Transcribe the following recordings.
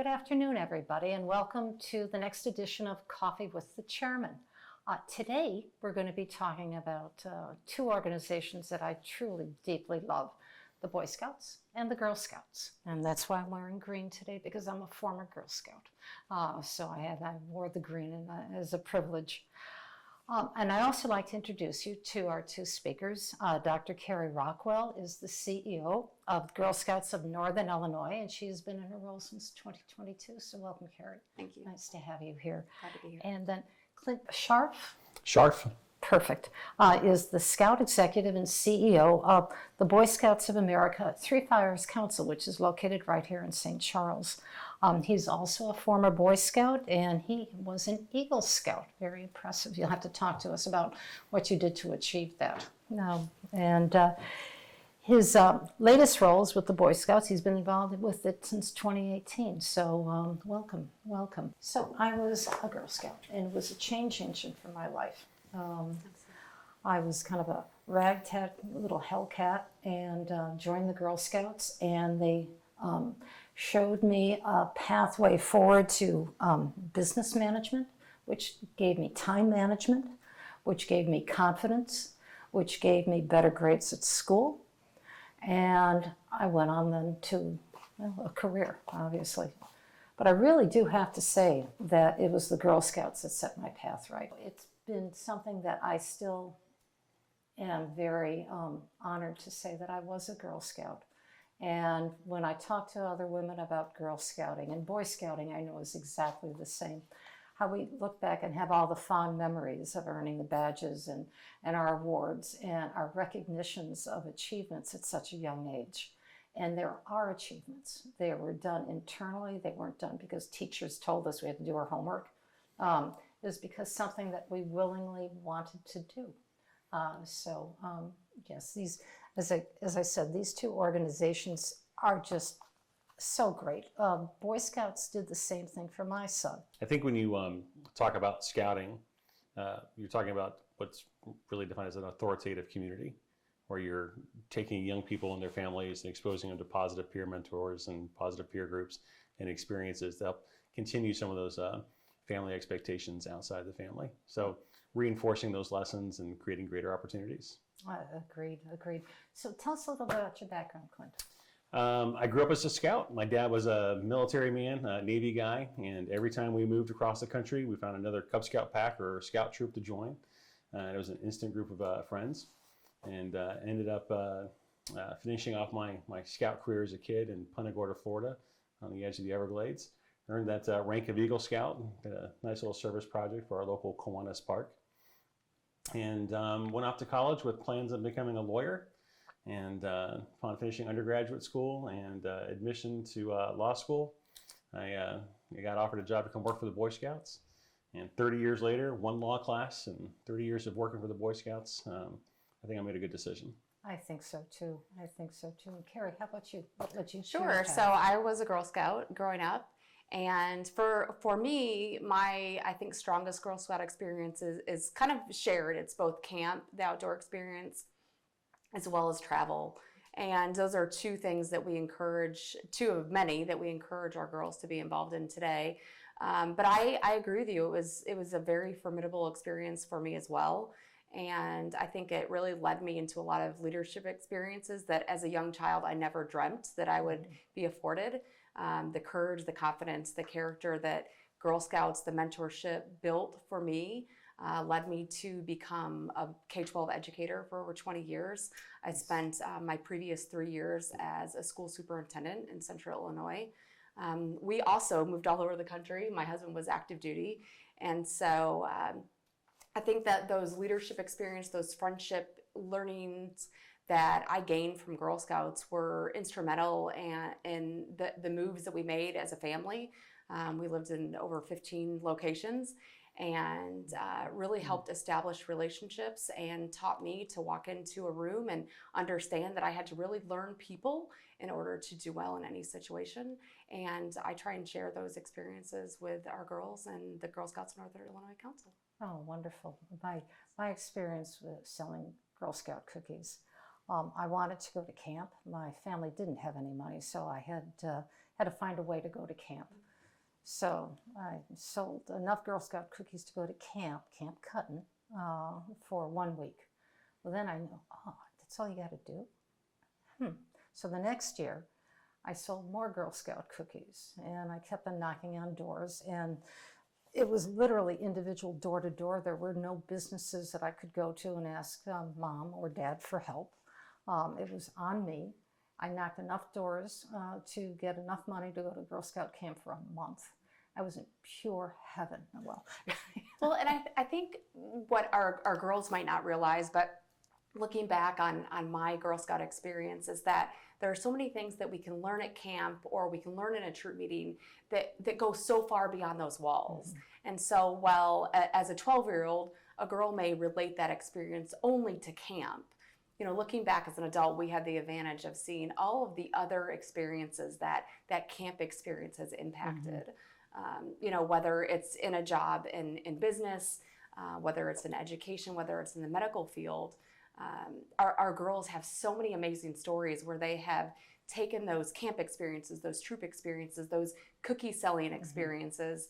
Good afternoon, everybody, and welcome to the next edition of Coffee with the Chairman. Today, we're going to be talking about two organizations that I truly, deeply love, the Boy Scouts and the Girl Scouts. And that's why I'm wearing green today, because I'm a former Girl Scout. So I wore the green as a privilege. And I also like to introduce you to our two speakers. Dr. Carrie Rockwell is the CEO of Girl Scouts of Northern Illinois, and she has been in her role since 2022. So welcome, Carrie. Thank you. Nice to have you here. Glad to be here. And then Clint Scharf. Scharf. Perfect. Is the Scout Executive and CEO of the Boy Scouts of America Three Fires Council, which is located right here in St. Charles. He's also a former Boy Scout, and he was an Eagle Scout. Very impressive. You'll have to talk to us about what you did to achieve that. His latest roles with the Boy Scouts, he's been involved with it since 2018. So welcome. So I was a Girl Scout, and it was a change agent for my life. I was kind of a ragtag little hellcat and joined the Girl Scouts, and they showed me a pathway forward to business management, which gave me time management, which gave me confidence, which gave me better grades at school. And I went on then to a career, obviously. But I really do have to say that it was the Girl Scouts that set my path right. It's been something that I still am very honored to say that I was a Girl Scout. And when I talk to other women about Girl Scouting and Boy Scouting, I know is exactly the same. How we look back and have all the fond memories of earning the badges and our awards and our recognitions of achievements at such a young age. And there are achievements. They were done internally. They weren't done because teachers told us we had to do our homework. It was because something that we willingly wanted to do. Yes, these, as I said, these two organizations are just so great. Boy Scouts did the same thing for my son. I think when you talk about scouting, you're talking about what's really defined as an authoritative community, where you're taking young people and their families and exposing them to positive peer mentors and positive peer groups and experiences that help continue some of those family expectations outside the family. So reinforcing those lessons and creating greater opportunities. Agreed. So tell us a little bit about your background, Clint. I grew up as a scout. My dad was a military man, a Navy guy, and every time we moved across the country, we found another Cub Scout pack or scout troop to join. It was an instant group of friends, and ended up finishing off my scout career as a kid in Punta Gorda, Florida, on the edge of the Everglades. Earned that rank of Eagle Scout, did a nice little service project for our local Kiwanis Park, and went off to college with plans of becoming a lawyer. And upon finishing undergraduate school and admission to law school, I got offered a job to come work for the Boy Scouts. And 30 years later, one law class and 30 years of working for the Boy Scouts, I think I made a good decision. I think so too. And Carrie, how about you? What led you to Sure. So I was a Girl Scout growing up. And for me, my, I think, strongest Girl Scout experience is kind of shared. It's both camp, the outdoor experience, as well as travel. And those are two things that we encourage, two of many that we encourage our girls to be involved in today. But I agree with you. It was a very formidable experience for me as well. And I think it really led me into a lot of leadership experiences that as a young child, I never dreamt that I would be afforded. The courage, the confidence, the character that Girl Scouts, the mentorship built for me led me to become a K-12 educator for over 20 years. I spent my previous 3 years as a school superintendent in Central Illinois. We also moved all over the country. My husband was active duty. And so I think that those leadership experience, those friendship learnings that I gained from Girl Scouts were instrumental in the moves that we made as a family. We lived in over 15 locations, and really helped establish relationships and taught me to walk into a room and understand that I had to really learn people in order to do well in any situation. And I try and share those experiences with our girls and the Girl Scouts of Northern Illinois Council. Oh, wonderful. My experience with selling Girl Scout cookies, I wanted to go to camp. My family didn't have any money, so I had to find a way to go to camp. So I sold enough Girl Scout cookies to go to Camp Cuttin, for 1 week. Well, then I know, oh, that's all you got to do? So the next year, I sold more Girl Scout cookies, and I kept on knocking on doors, and it was literally individual door to door. There were no businesses that I could go to and ask mom or dad for help. It was on me. I knocked enough doors to get enough money to go to Girl Scout camp for a month. I was in pure heaven. Well, Well, and I think what our girls might not realize, but looking back on my Girl Scout experience, is that there are so many things that we can learn at camp or we can learn in a troop meeting that go so far beyond those walls. And so while as a 12-year-old, a girl may relate that experience only to camp, looking back as an adult, we had the advantage of seeing all of the other experiences that camp experience has impacted. Whether it's in a job in business, whether it's in education, whether it's in the medical field, our girls have so many amazing stories where they have taken those camp experiences, those troop experiences, those cookie selling experiences,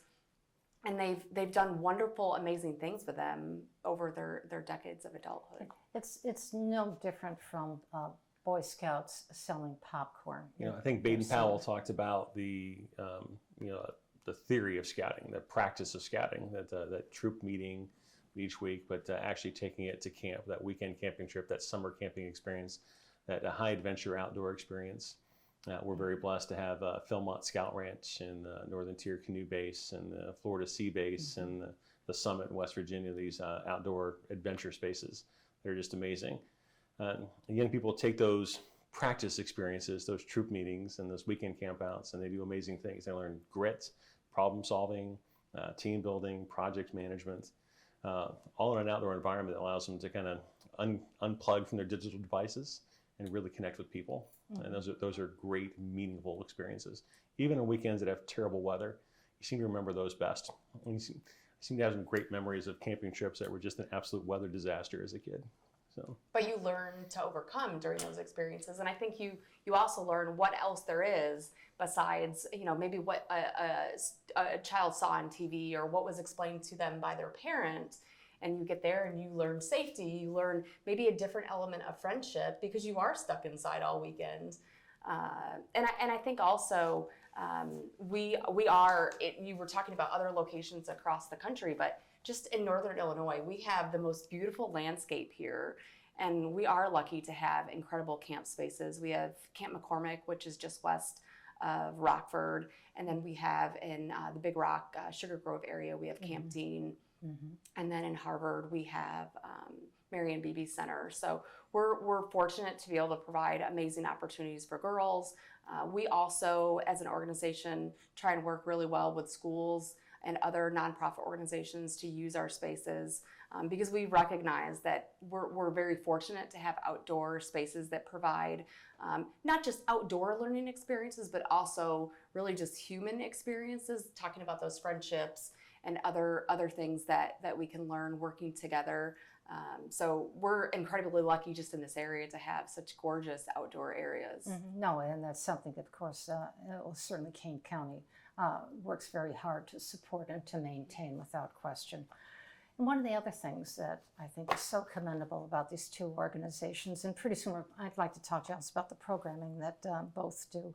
and they've done wonderful, amazing things with them over their decades of adulthood. it's no different from Boy Scouts selling popcorn. I think Baden Powell talked about the theory of scouting, the practice of scouting, that troop meeting each week, but actually taking it to camp, that weekend camping trip, that summer camping experience, that high adventure outdoor experience. We're very blessed to have Philmont Scout Ranch and the Northern Tier Canoe Base and the Florida Sea Base and the Summit in West Virginia, these outdoor adventure spaces. They're just amazing. Young people take those practice experiences, those troop meetings and those weekend campouts, and they do amazing things. They learn grit, problem solving, team building, project management, all in an outdoor environment that allows them to kind of unplug from their digital devices and really connect with people. And those are great, meaningful experiences. Even on weekends that have terrible weather, you seem to remember those best. You seem to have some great memories of camping trips that were just an absolute weather disaster as a kid. So. But you learn to overcome during those experiences, and I think you also learn what else there is besides maybe what a child saw on TV or what was explained to them by their parent. And you get there and you learn safety, you learn maybe a different element of friendship because you are stuck inside all weekend. And I think also we are, you were talking about other locations across the country, but just in Northern Illinois, we have the most beautiful landscape here. And we are lucky to have incredible camp spaces. We have Camp McCormick, which is just west of Rockford. And then we have in the Big Rock, Sugar Grove area, we have Camp Dean. And then in Harvard, we have Marion Beebe Center. So we're fortunate to be able to provide amazing opportunities for girls. We also, as an organization, try and work really well with schools and other nonprofit organizations to use our spaces because we recognize that we're very fortunate to have outdoor spaces that provide not just outdoor learning experiences, but also really just human experiences, talking about those friendships and other things that we can learn working together. So we're incredibly lucky just in this area to have such gorgeous outdoor areas. No, and that's something that, of course, certainly Kane County works very hard to support and to maintain without question. And one of the other things that I think is so commendable about these two organizations, and pretty soon I'd like to talk to you about the programming that both do,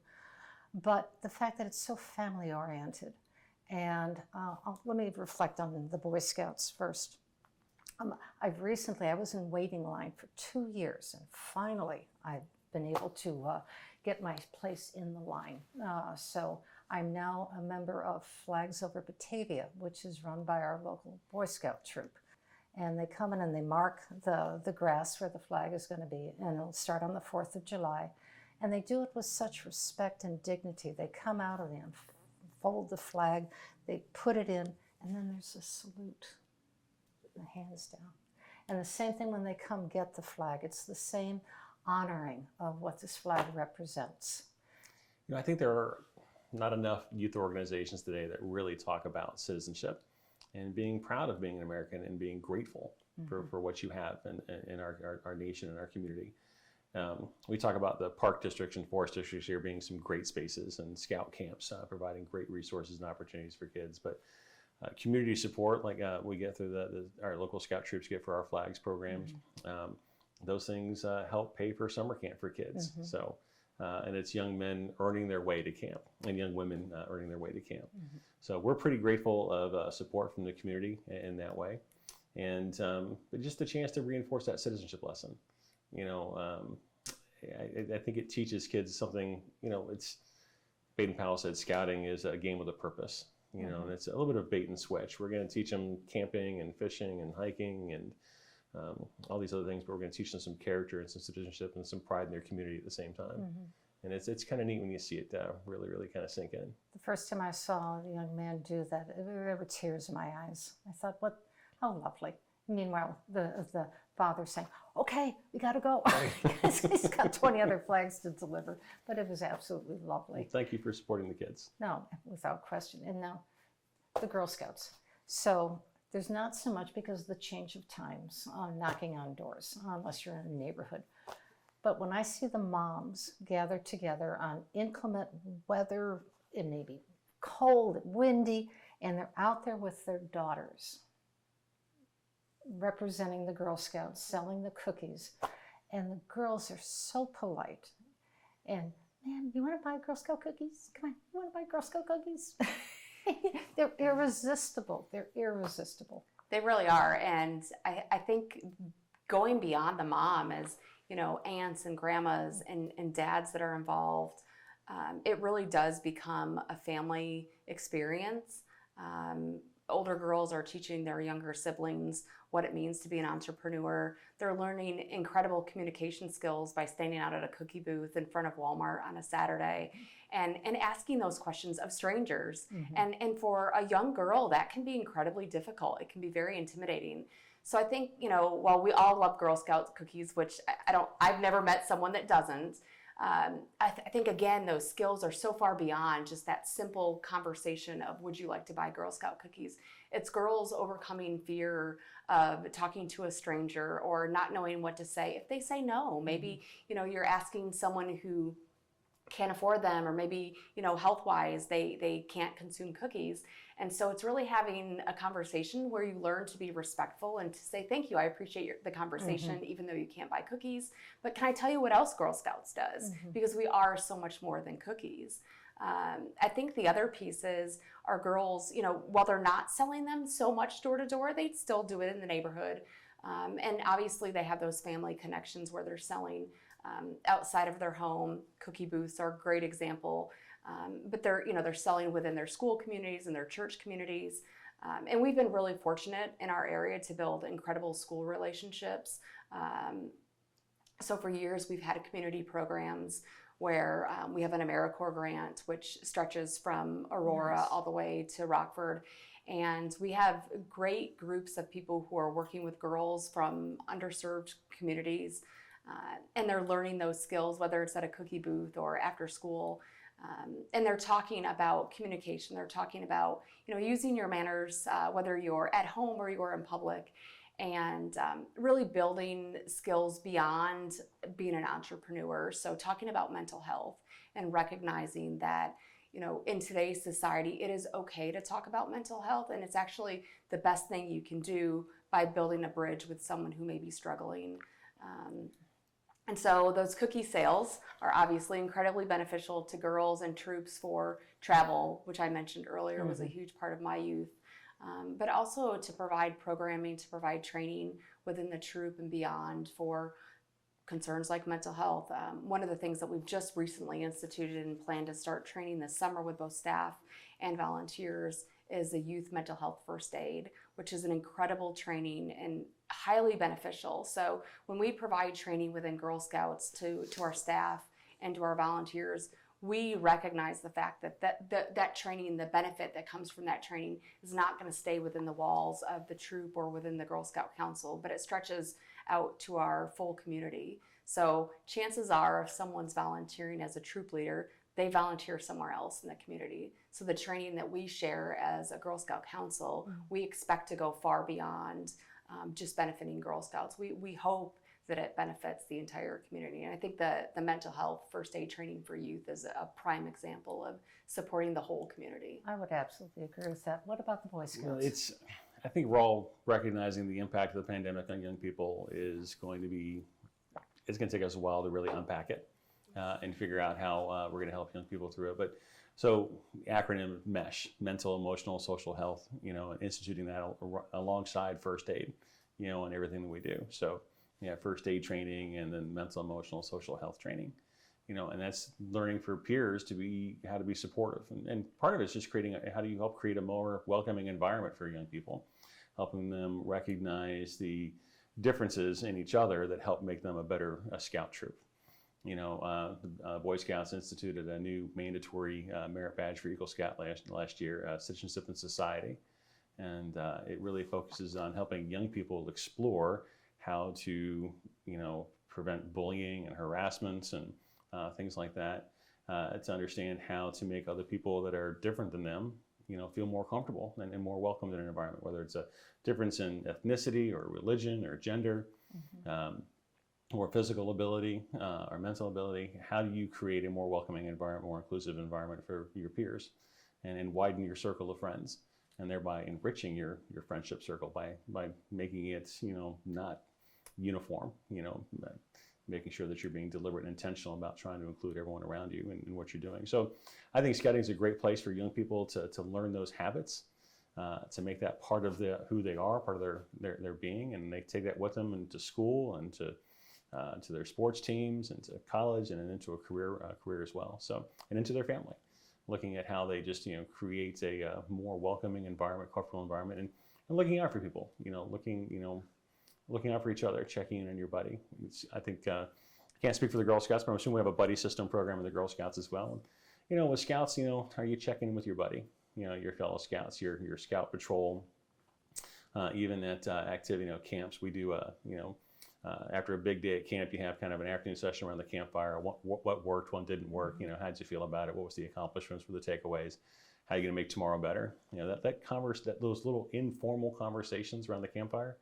but the fact that it's so family oriented. And let me reflect on the Boy Scouts first. I was in waiting line for 2 years, and finally I've been able to get my place in the line. So I'm now a member of Flags Over Batavia, which is run by our local Boy Scout troop. And they come in and they mark the grass where the flag is going to be, and it'll start on the 4th of July. And they do it with such respect and dignity. They come out and they unfold the flag, they put it in, and then there's a salute, the hands down. And the same thing when they come get the flag. It's the same honoring of what this flag represents. I think there are not enough youth organizations today that really talk about citizenship and being proud of being an American and being grateful for what you have in our nation and our community. We talk about the park districts and forest districts here being some great spaces, and scout camps providing great resources and opportunities for kids. But community support, like we get through our local scout troops get for our flags programs, those things help pay for summer camp for kids. So, and it's young men earning their way to camp and young women earning their way to camp. So we're pretty grateful of support from the community in that way. And but just a chance to reinforce that citizenship lesson. You know, I think it teaches kids something, you know, it's, Baden Powell said scouting is a game with a purpose, you know, and it's a little bit of bait and switch. We're going to teach them camping and fishing and hiking and all these other things, but we're going to teach them some character and some citizenship and some pride in their community at the same time. And it's kind of neat when you see it really, really kind of sink in. The first time I saw a young man do that, there were tears in my eyes. I thought, how lovely. Meanwhile, the father saying, okay, we got to go. He's got 20 other flags to deliver. But it was absolutely lovely. Well, thank you for supporting the kids. No, without question. And now, the Girl Scouts. So there's not so much, because of the change of times, knocking on doors, unless you're in a neighborhood. But when I see the moms gather together on inclement weather, it may be cold, windy, and they're out there with their daughters, representing the Girl Scouts, selling the cookies. And the girls are so polite. And, man, you want to buy Girl Scout cookies? Come on, you want to buy Girl Scout cookies? They're irresistible. They're irresistible. They really are. And I think going beyond the mom, as you know, aunts and grandmas and dads that are involved, it really does become a family experience. Older girls are teaching their younger siblings what it means to be an entrepreneur. They're learning incredible communication skills by standing out at a cookie booth in front of Walmart on a Saturday and asking those questions of strangers. And for a young girl, that can be incredibly difficult. It can be very intimidating. So I think, you know, while we all love Girl Scout cookies, which I've never met someone that doesn't, I think, again, those skills are so far beyond just that simple conversation of, would you like to buy Girl Scout cookies? It's girls overcoming fear of talking to a stranger or not knowing what to say. If they say no, maybe, you know, you're asking someone who can't afford them, or maybe, you know, health-wise, they can't consume cookies. And so it's really having a conversation where you learn to be respectful and to say, thank you, I appreciate the conversation, even though you can't buy cookies. But can I tell you what else Girl Scouts does? Because we are so much more than cookies. I think the other piece is our girls, you know, while they're not selling them so much door to door, they still do it in the neighborhood. And obviously they have those family connections where they're selling outside of their home. Cookie booths are a great example. But they're, you know, they're selling within their school communities and their church communities. And we've been really fortunate in our area to build incredible school relationships. So for years, we've had community programs where we have an AmeriCorps grant, which stretches from Aurora all the way to Rockford. And we have great groups of people who are working with girls from underserved communities. And they're learning those skills, whether it's at a cookie booth or after school. And they're talking about communication. They're talking about, you know, using your manners, whether you're at home or you're in public, and really building skills beyond being an entrepreneur. So talking about mental health and recognizing that, you know, in today's society, it is okay to talk about mental health, and it's actually the best thing you can do by building a bridge with someone who may be struggling. And so those cookie sales are obviously incredibly beneficial to girls and troops for travel, which I mentioned earlier was a huge part of my youth, but also to provide programming, to provide training within the troop and beyond for concerns like mental health. One of the things that we've just recently instituted and plan to start training this summer with both staff and volunteers is the youth mental health first aid, which is an incredible training and highly beneficial. So when we provide training within Girl Scouts to our staff and to our volunteers, we recognize the fact that training, the benefit that comes from that training, is not going to stay within the walls of the troop or within the Girl Scout Council, but it stretches out to our full community. So chances are, if someone's volunteering as a troop leader, they volunteer somewhere else in the community. So the training that we share as a Girl Scout Council, we expect to go far beyond just benefiting Girl Scouts. We hope that it benefits the entire community. And I think that the mental health first aid training for youth is a prime example of supporting the whole community. I would absolutely agree with that. What about the Boy Scouts? I think we're all recognizing the impact of the pandemic on young people it's going to take us a while to really unpack it and figure out how we're going to help young people through it. But so acronym MESH, mental, emotional, social health, and instituting that alongside first aid, and everything that we do. So first aid training and then mental, emotional, social health training, and that's learning for peers how to be supportive. And part of it is just how do you help create a more welcoming environment for young people, helping them recognize the differences in each other that help make them a better scout troop. Boy Scouts instituted a new mandatory merit badge for Eagle Scout last year, Citizenship and Society. And it really focuses on helping young people explore how to, prevent bullying and harassment and things like that, to understand how to make other people that are different than them, feel more comfortable and more welcomed in an environment, whether it's a difference in ethnicity or religion or gender, or physical ability or mental ability. How do you create a more welcoming environment, more inclusive environment for your peers, and widen your circle of friends, and thereby enriching your friendship circle by making it not uniform, making sure that you're being deliberate and intentional about trying to include everyone around you in what you're doing. So I think scouting is a great place for young people to learn those habits, to make that part of who they are, part of their being, and they take that with them into school and to their sports teams and to college and into a career as well. So, and into their family, looking at how they just create a more welcoming environment, comfortable environment, and looking out for people. Looking out for each other, checking in on your buddy. I think I can't speak for the Girl Scouts, but I'm assuming we have a buddy system program in the Girl Scouts as well. And, with Scouts, are you checking in with your buddy? Your fellow Scouts, your Scout patrol, even at activity, camps. We do after a big day at camp, you have kind of an afternoon session around the campfire. What worked, what didn't work. How did you feel about it? What was the accomplishments? What were the takeaways? How are you going to make tomorrow better? Those little informal conversations around the campfire.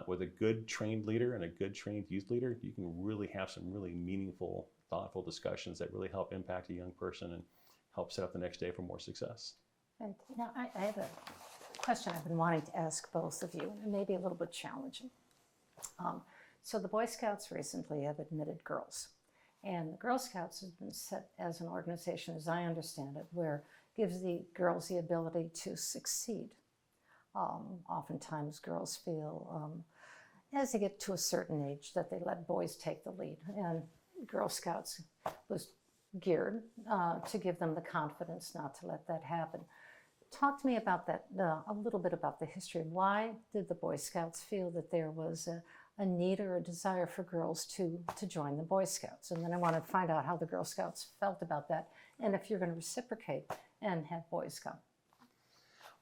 With a good trained leader and a good trained youth leader, you can really have some really meaningful, thoughtful discussions that really help impact a young person and help set up the next day for more success. And now I have a question I've been wanting to ask both of you, and maybe a little bit challenging. So the Boy Scouts recently have admitted girls, and the Girl Scouts has been set as an organization, as I understand it, where it gives the girls the ability to succeed. Oftentimes girls feel, as they get to a certain age, that they let boys take the lead, and Girl Scouts was geared to give them the confidence not to let that happen. Talk to me about that, a little bit about the history. Why did the Boy Scouts feel that there was a need or a desire for girls to join the Boy Scouts? And then I want to find out how the Girl Scouts felt about that, and if you're going to reciprocate and have boys come.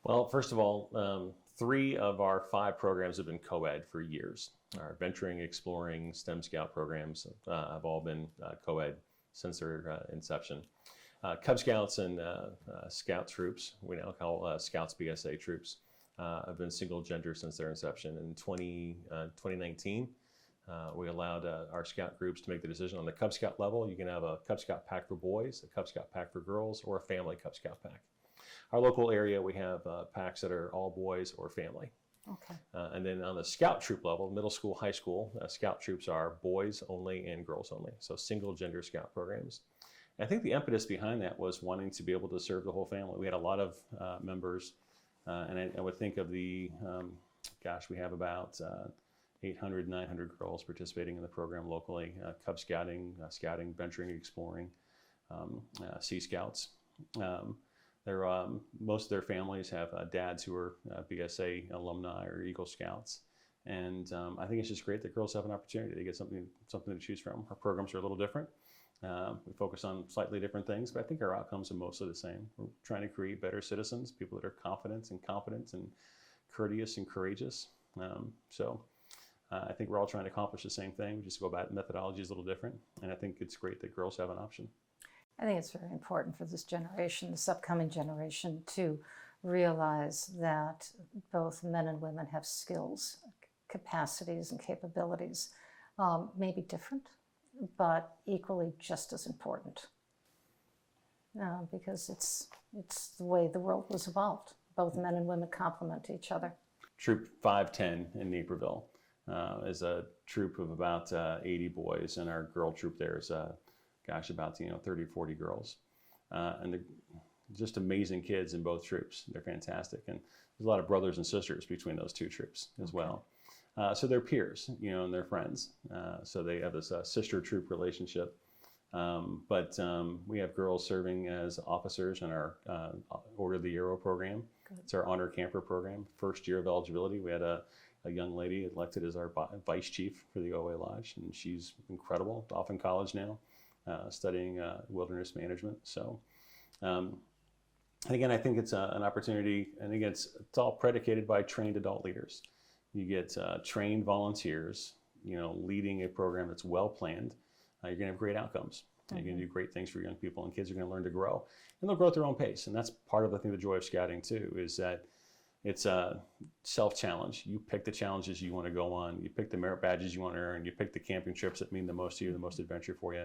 Well, first of all, 3 of our 5 programs have been co-ed for years. Our Venturing, Exploring, STEM Scout programs have all been co-ed since their inception. Cub Scouts and Scout troops, we now call Scouts BSA troops, have been single gender since their inception. In 2019, we allowed our Scout groups to make the decision on the Cub Scout level. You can have a Cub Scout pack for boys, a Cub Scout pack for girls, or a family Cub Scout pack. Our local area, we have packs that are all boys or family. Okay. And then on the Scout troop level, middle school, high school, Scout troops are boys only and girls only, so single gender Scout programs. And I think the impetus behind that was wanting to be able to serve the whole family. We had a lot of members, and I would think of we have about 800, 900 girls participating in the program locally, Cub Scouting, Scouting, Venturing, Exploring, Sea Scouts. Most of their families have dads who are BSA alumni or Eagle Scouts, and I think it's just great that girls have an opportunity to get something to choose from. Our programs are a little different. We focus on slightly different things, but I think our outcomes are mostly the same. We're trying to create better citizens, people that are confident and competent and courteous and courageous. So I think we're all trying to accomplish the same thing. We just go about methodology is a little different, and I think it's great that girls have an option. I think it's very important for this generation, this upcoming generation, to realize that both men and women have skills, capacities, and capabilities maybe different, but equally just as important. Because it's the way the world was evolved. Both men and women complement each other. Troop 510 in Naperville is a troop of about 80 boys, and our girl troop there is, about 30 or 40 girls. And they're just amazing kids in both troops. They're fantastic. And there's a lot of brothers and sisters between those two troops as well. So they're peers, and they're friends. So they have this sister troop relationship. But we have girls serving as officers in our Order of the Arrow program. Good. It's our honor camper program. First year of eligibility, we had a young lady elected as our vice chief for the OA Lodge, and she's incredible, off in college now, studying wilderness management. So, and again, I think it's an opportunity, and again, it's all predicated by trained adult leaders. You get trained volunteers, leading a program that's well planned. You're going to have great outcomes. You're going to do great things for young people, and kids are going to learn to grow. And they'll grow at their own pace. And that's part of, I think, the joy of scouting, too, is that it's a self-challenge. You pick the challenges you want to go on. You pick the merit badges you want to earn. You pick the camping trips that mean the most to you, the most adventure for you.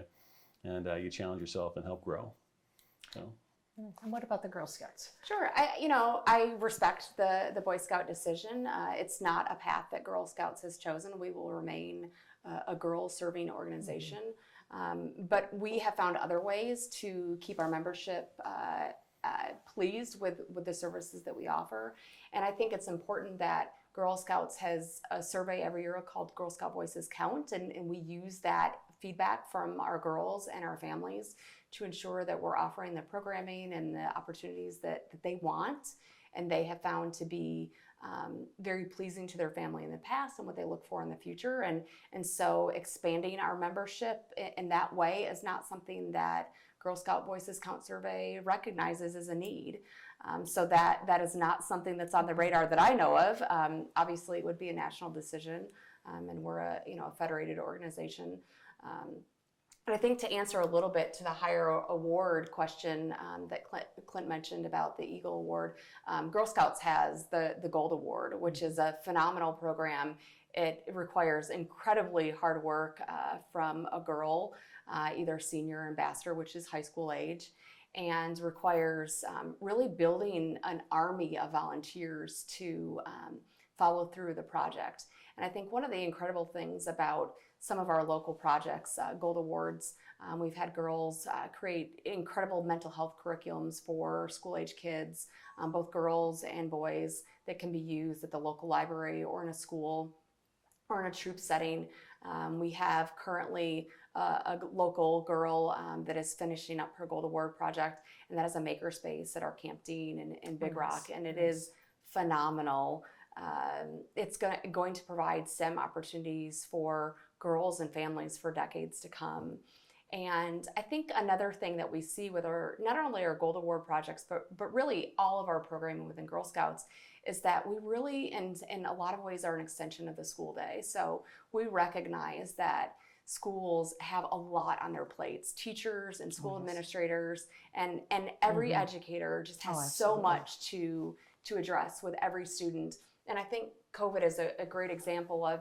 And you challenge yourself and help grow. So. And what about the Girl Scouts? Sure. I respect the Boy Scout decision. It's not a path that Girl Scouts has chosen. We will remain a girl-serving organization. But we have found other ways to keep our membership pleased with the services that we offer. And I think it's important that Girl Scouts has a survey every year called Girl Scout Voices Count, and we use that feedback from our girls and our families to ensure that we're offering the programming and the opportunities that they want and they have found to be very pleasing to their family in the past and what they look for in the future. And so expanding our membership in that way is not something that Girl Scout Voices Count survey recognizes as a need. So that is not something that's on the radar that I know of. Obviously, it would be a national decision, and we're a federated organization. But I think to answer a little bit to the higher award question that Clint mentioned about the Eagle Award, Girl Scouts has the Gold Award, which is a phenomenal program. It requires incredibly hard work from a girl, either senior ambassador, which is high school age, and requires really building an army of volunteers to follow through the project. And I think one of the incredible things about some of our local projects, Gold Awards, we've had girls create incredible mental health curriculums for school-age kids, both girls and boys, that can be used at the local library or in a school or in a troop setting. We have currently a local girl that is finishing up her Gold Award project, and that is a makerspace at our Camp Dean in Big Rock, and it is phenomenal. It's going to provide STEM opportunities for girls and families for decades to come. And I think another thing that we see with not only our Gold Award projects, but really all of our programming within Girl Scouts, is that we really, in a lot of ways, are an extension of the school day. So we recognize that schools have a lot on their plates, teachers and school administrators, and every educator just has so much to address with every student. And I think COVID is a great example of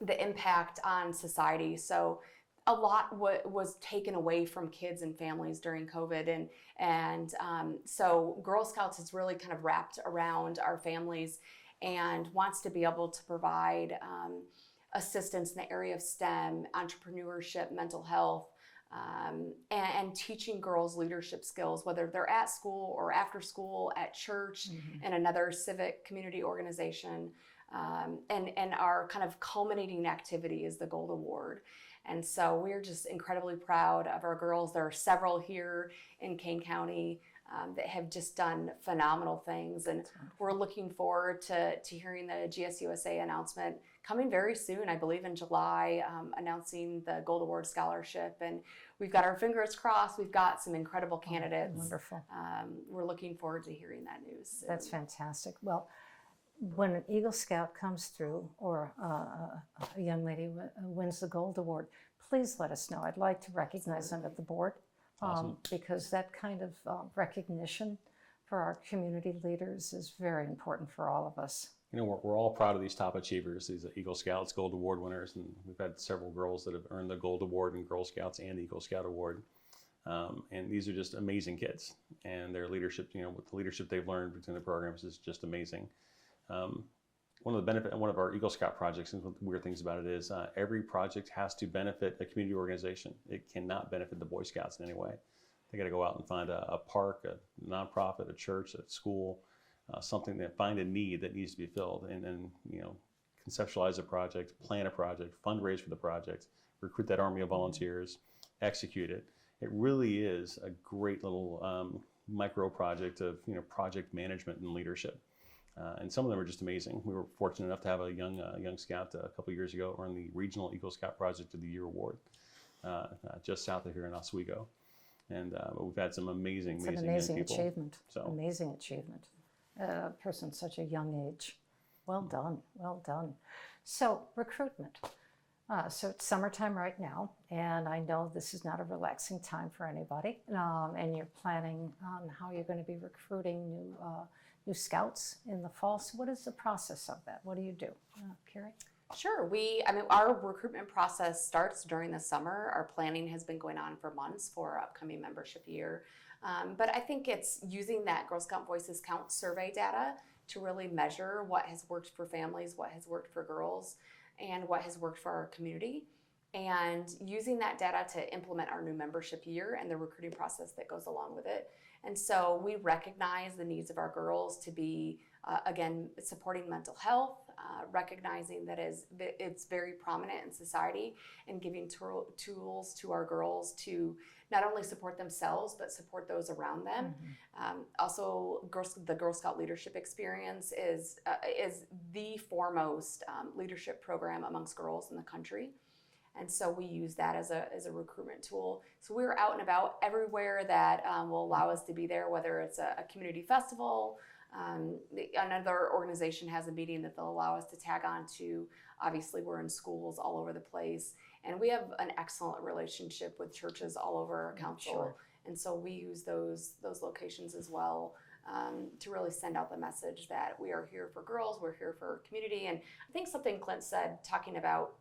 the impact on society. So a lot was taken away from kids and families during COVID. And so Girl Scouts is really kind of wrapped around our families and wants to be able to provide assistance in the area of STEM, entrepreneurship, mental health, and teaching girls leadership skills, whether they're at school or after school, at church, and another civic community organization. And our kind of culminating activity is the Gold Award. And so we're just incredibly proud of our girls. There are several here in Kane County that have just done phenomenal things. And we're looking forward to hearing the GSUSA announcement coming very soon, I believe in July, announcing the Gold Award Scholarship. And we've got our fingers crossed. We've got some incredible candidates. Wonderful. We're looking forward to hearing that news soon. That's fantastic. Well, when an Eagle Scout comes through, or a young lady wins the Gold Award, please let us know. I'd like to recognize them at the board, because that kind of recognition for our community leaders is very important for all of us. we're all proud of these top achievers, these Eagle Scouts Gold Award winners, and we've had several girls that have earned the Gold Award in Girl Scouts and the Eagle Scout Award. And these are just amazing kids, and their leadership, with the leadership they've learned between the programs is just amazing. One of our Eagle Scout projects, and one of the weird things about it is every project has to benefit a community organization. It cannot benefit the Boy Scouts in any way. They got to go out and find a park, a nonprofit, a church, a school, something that find a need that needs to be filled, and then conceptualize a project, plan a project, fundraise for the project, recruit that army of volunteers, execute it. It really is a great little micro project of project management and leadership. And some of them are just amazing. We were fortunate enough to have a young scout a couple of years ago earn the Regional Eagle Scout Project of the Year award just south of here in Oswego. And we've had some amazing It's an young amazing people. achievement. So. Amazing achievement. A person such a young age. Well done. Well done. So recruitment. So it's summertime right now, and I know this is not a relaxing time for anybody. And you're planning on how you're going to be recruiting new scouts in the fall. So what is the process of that? What do you do, Pierog? Sure. Our recruitment process starts during the summer. Our planning has been going on for months for our upcoming membership year. But I think it's using that Girl Scout Voices Count survey data to really measure what has worked for families, what has worked for girls, and what has worked for our community. And using that data to implement our new membership year and the recruiting process that goes along with it. And so we recognize the needs of our girls to be, again, supporting mental health, recognizing that it's very prominent in society, and giving tools to our girls to not only support themselves, but support those around them. Mm-hmm. Also, the Girl Scout leadership experience is the foremost leadership program amongst girls in the country. And so we use that as a recruitment tool. So we're out and about everywhere that will allow us to be there, whether it's a community festival. Another organization has a meeting that they'll allow us to tag on to. Obviously, we're in schools all over the place. And we have an excellent relationship with churches all over our council. Sure. And so we use those locations as well to really send out the message that we are here for girls, we're here for our community. And I think something Clint said, talking about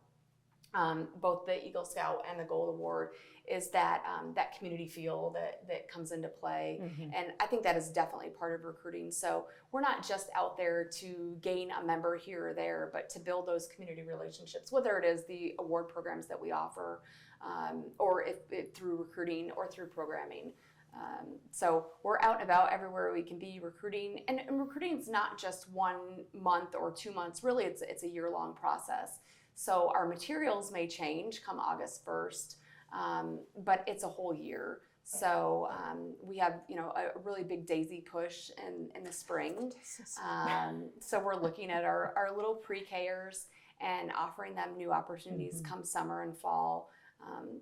both the Eagle Scout and the Gold Award, is that that community feel that comes into play. Mm-hmm. And I think that is definitely part of recruiting. So we're not just out there to gain a member here or there, but to build those community relationships, whether it is the award programs that we offer, or if through recruiting or through programming. So we're out and about everywhere we can be recruiting. And recruiting is not just 1 month or 2 months. Really, it's a year-long process. So our materials may change come August 1st, but it's a whole year. So we have, a really big daisy push in the spring. So we're looking at our little pre-Kers and offering them new opportunities mm-hmm. come summer and fall.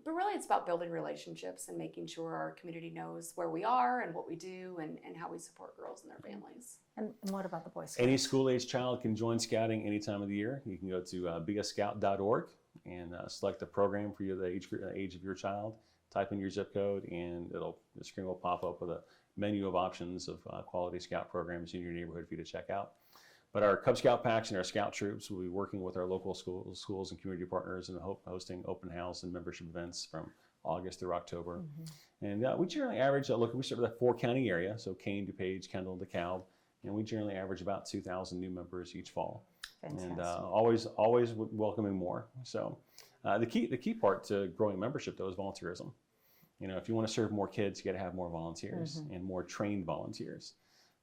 But really it's about building relationships and making sure our community knows where we are and what we do and how we support girls and their families. And what about the Boy Scouts? Any school-age child can join scouting any time of the year. You can go to beascout.org and select a program for the age of your child. Type in your zip code, and the screen will pop up with a menu of options of quality scout programs in your neighborhood for you to check out. But our Cub Scout packs and our scout troops will be working with our local schools and community partners and hosting open house and membership events from August through October. Mm-hmm. And we generally average, we serve that 4-county area, so Kane, DuPage, Kendall, DeKalb, and we generally average about 2,000 new members each fall. Fantastic. And always welcoming more. So the key part to growing membership, though, is volunteerism. If you want to serve more kids, you got to have more volunteers mm-hmm. and more trained volunteers.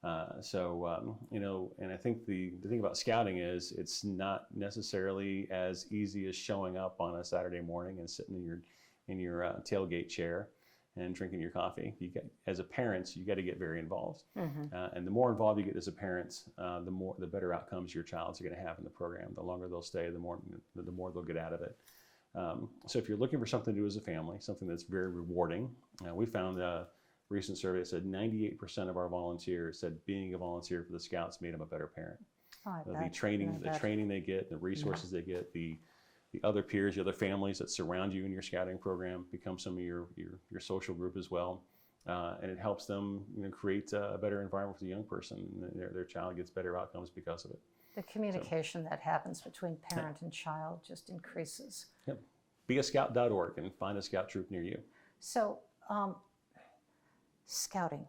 And I think the thing about scouting is it's not necessarily as easy as showing up on a Saturday morning and sitting in your tailgate chair and drinking your coffee. As a parent, you got to get very involved. Mm-hmm. And the more involved you get as a parent, the better outcomes your child's are going to have in the program. The longer they'll stay, the more they'll get out of it. So if you're looking for something to do as a family, something that's very rewarding, we found recent survey said 98% of our volunteers said being a volunteer for the Scouts made them a better parent. The training they get, the resources they get, the other peers, the other families that surround you in your scouting program become some of your social group as well. And it helps them create a better environment for the young person, and their child gets better outcomes because of it. The communication that happens between parent and child just increases. Yep. Beascout.org and find a scout troop near you. So, scouting.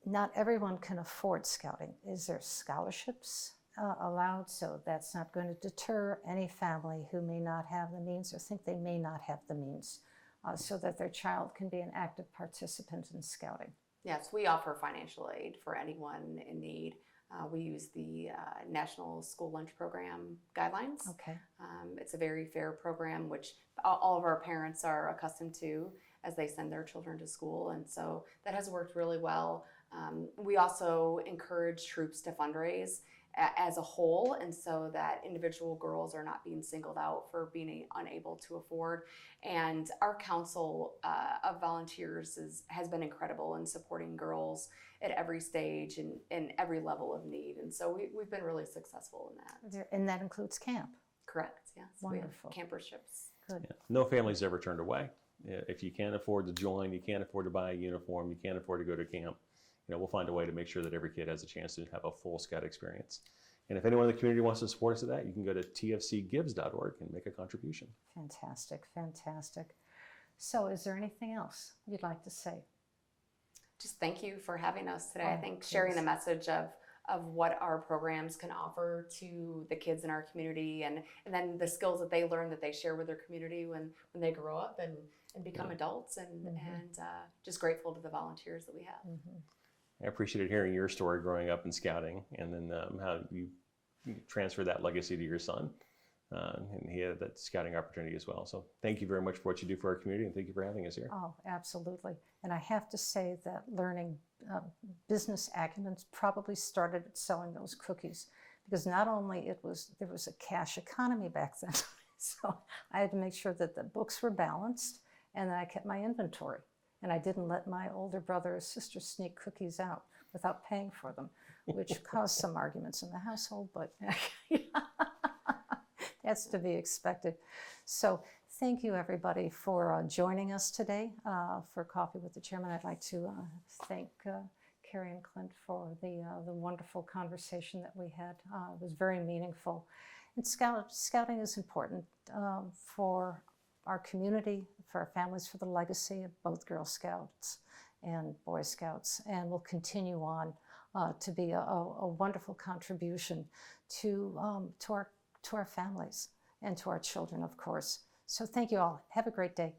Not everyone can afford scouting. Is there scholarships allowed? So that's not going to deter any family who may not have the means or think they may not have the means, so that their child can be an active participant in scouting. Yes, we offer financial aid for anyone in need. We use the National School Lunch Program guidelines. Okay. It's a very fair program, which all of our parents are accustomed to as they send their children to school, and so that has worked really well. We also encourage troops to fundraise as a whole, and so that individual girls are not being singled out for being unable to afford. And our council of volunteers has been incredible in supporting girls at every stage and every level of need. And so we've been really successful in that. And that includes camp. Correct, yes. Wonderful. We have camperships. Good. Yeah. No family's ever turned away. If you can't afford to join, you can't afford to buy a uniform, you can't afford to go to camp, we'll find a way to make sure that every kid has a chance to have a full Scout experience. And if anyone in the community wants to support us at that, you can go to tfcgives.org and make a contribution. Fantastic, fantastic. So is there anything else you'd like to say? Just thank you for having us today. Oh, I think sharing please. the message of what our programs can offer to the kids in our community, and then the skills that they learn that they share with their community when they grow up and become adults, and just grateful to the volunteers that we have. I appreciated hearing your story growing up in scouting, and then how you transferred that legacy to your son. And he had that scouting opportunity as well. So thank you very much for what you do for our community, and thank you for having us here. Oh, absolutely. And I have to say that learning business acumen probably started at selling those cookies, because not only there was a cash economy back then, so I had to make sure that the books were balanced and that I kept my inventory. And I didn't let my older brother or sister sneak cookies out without paying for them, which caused some arguments in the household, but that's to be expected. So thank you, everybody, for joining us today for Coffee with the Chairman. I'd like to thank Carrie and Clint for the wonderful conversation that we had. It was very meaningful. And scouting is important for our community, for our families, for the legacy of both Girl Scouts and Boy Scouts, and will continue on to be a wonderful contribution to our families and to our children, of course. So thank you all. Have a great day.